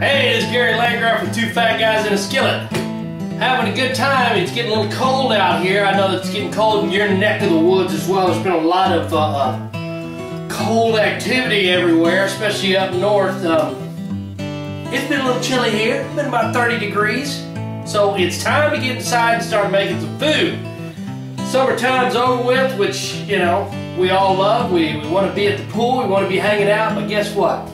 Hey, this is Gary Landgraf with Two Fat Guys in a Skillet. Having a good time. It's getting a little cold out here. I know that it's getting cold in your neck of the woods as well. There's been a lot of cold activity everywhere, especially up north. It's been a little chilly here. It's been about 30 degrees. So it's time to get inside and start making some food. Summertime's over with, which, you know, we all love. We want to be at the pool, we want to be hanging out, but guess what?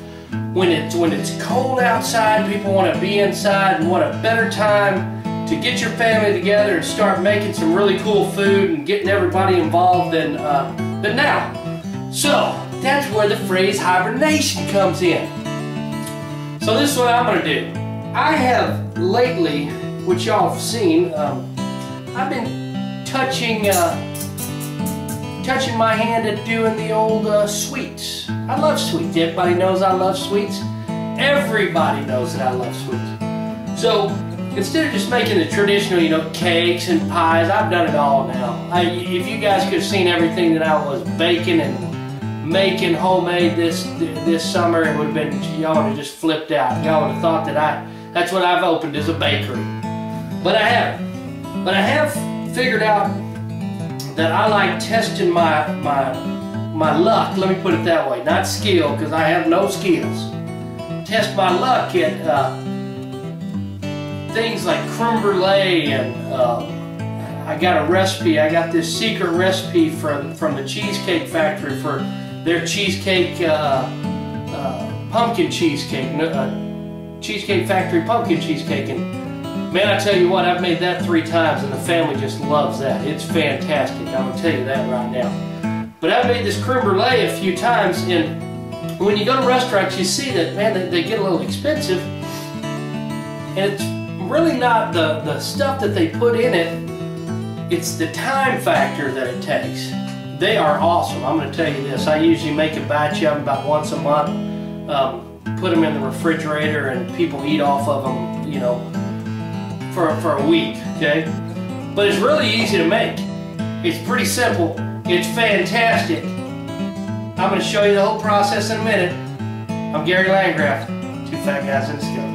When it's cold outside, people want to be inside, and what a better time to get your family together and start making some really cool food and getting everybody involved than now. So that's where the phrase hibernation comes in. So this is what I'm going to do. I have lately, which y'all have seen, I've been touching my hand at doing the old sweets. I love sweets. Everybody knows I love sweets. Everybody knows that I love sweets. So instead of just making the traditional, you know, cakes and pies, I've done it all now. If you guys could have seen everything that I was baking and making homemade this summer, it would have been, y'all would have just flipped out. Y'all would have thought that that's what I've opened as a bakery. But I haven't. But I have figured out that I like testing my luck, let me put it that way, not skill, because I have no skills. Test my luck at things like creme brulee, and I got a recipe. I got this secret recipe from the Cheesecake Factory for their cheesecake, pumpkin cheesecake, Cheesecake Factory pumpkin cheesecake. And man, I tell you what, I've made that 3 times and the family just loves that. It's fantastic, I'm going to tell you that right now. But I've made this creme brulee a few times, and when you go to restaurants, you see that, man, they get a little expensive. And it's really not the stuff that they put in it, it's the time factor that it takes. They are awesome, I'm going to tell you this. I usually make a batch of them about once a month, put them in the refrigerator, and people eat off of them, you know, for a week, okay? But it's really easy to make. It's pretty simple. It's fantastic. I'm going to show you the whole process in a minute. I'm Gary Landgraf, Two Fat Guys in a Skillet.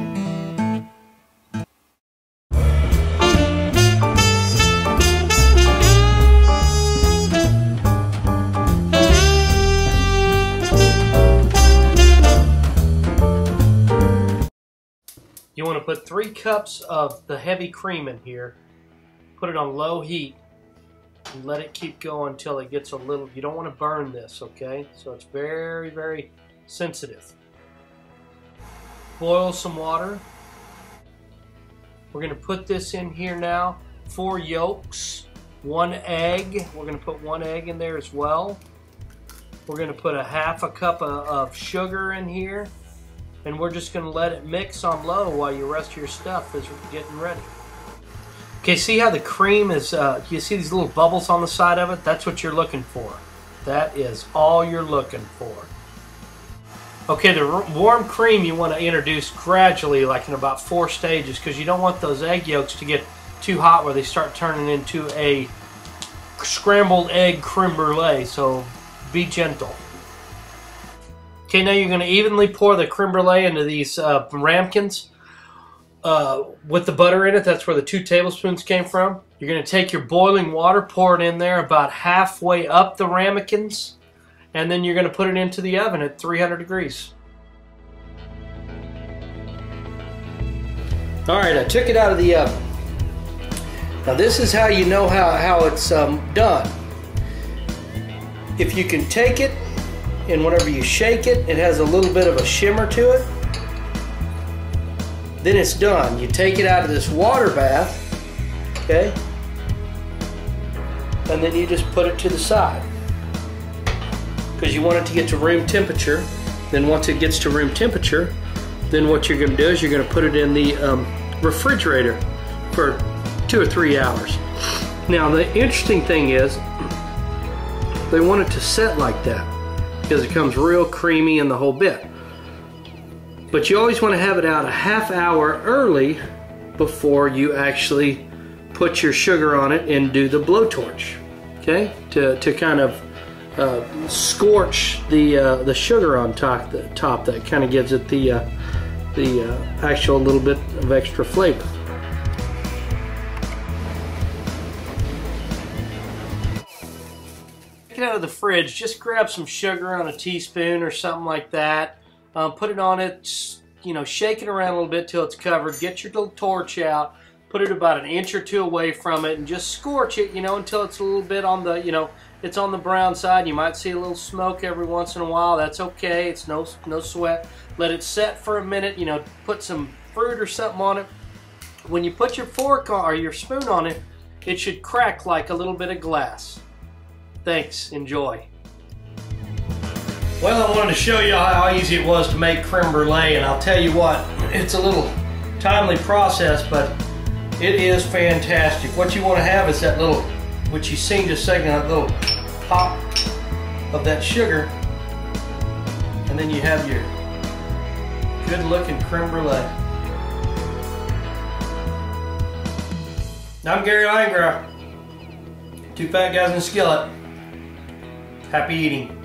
You want to put 3 cups of the heavy cream in here, put it on low heat, and let it keep going until it gets a little, you don't want to burn this, okay? So it's very, very sensitive. Boil some water. We're going to put this in here now. 4 yolks, 1 egg. We're going to put 1 egg in there as well. We're going to put a half a cup of sugar in here. And we're just going to let it mix on low while the rest of your stuff is getting ready. Okay, see how the cream is, you see these little bubbles on the side of it? That's what you're looking for. That is all you're looking for. Okay, the warm cream you want to introduce gradually, like in about 4 stages, because you don't want those egg yolks to get too hot where they start turning into a scrambled egg creme brulee, so be gentle. Okay, now you're going to evenly pour the creme brulee into these ramekins with the butter in it. That's where the 2 tablespoons came from. You're going to take your boiling water, pour it in there about halfway up the ramekins, and then you're going to put it into the oven at 300 degrees. All right, I took it out of the oven. Now this is how you know how it's done. If you can take it, and whenever you shake it, it has a little bit of a shimmer to it, then it's done. You take it out of this water bath, okay, and then you just put it to the side because you want it to get to room temperature. Then once it gets to room temperature, then what you're going to do is you're going to put it in the refrigerator for 2 or 3 hours. Now the interesting thing is they want it to set like that, because it comes real creamy and the whole bit. But you always want to have it out a half hour early before you actually put your sugar on it and do the blowtorch, okay? To kind of scorch the sugar on top. That kind of gives it the the actual little bit of extra flavor. Take it out of the fridge, just grab some sugar on a teaspoon or something like that. Put it on it, you know, shake it around a little bit till it's covered. Get your little torch out, put it about an inch or two away from it, and just scorch it, you know, until it's a little bit on the, you know, it's on the brown side. You might see a little smoke every once in a while. That's okay. It's no sweat. Let it set for a minute. You know, put some fruit or something on it. When you put your fork on, or your spoon on it, it should crack like a little bit of glass. Thanks. Enjoy. Well, I wanted to show you how easy it was to make creme brulee, and I'll tell you what, it's a little timely process, but it is fantastic. What you want to have is that little, which you seen just a second, that little pop of that sugar, and then you have your good looking creme brulee. I'm Gary Langgraf, Two Fat Guys in a Skillet. Happy eating.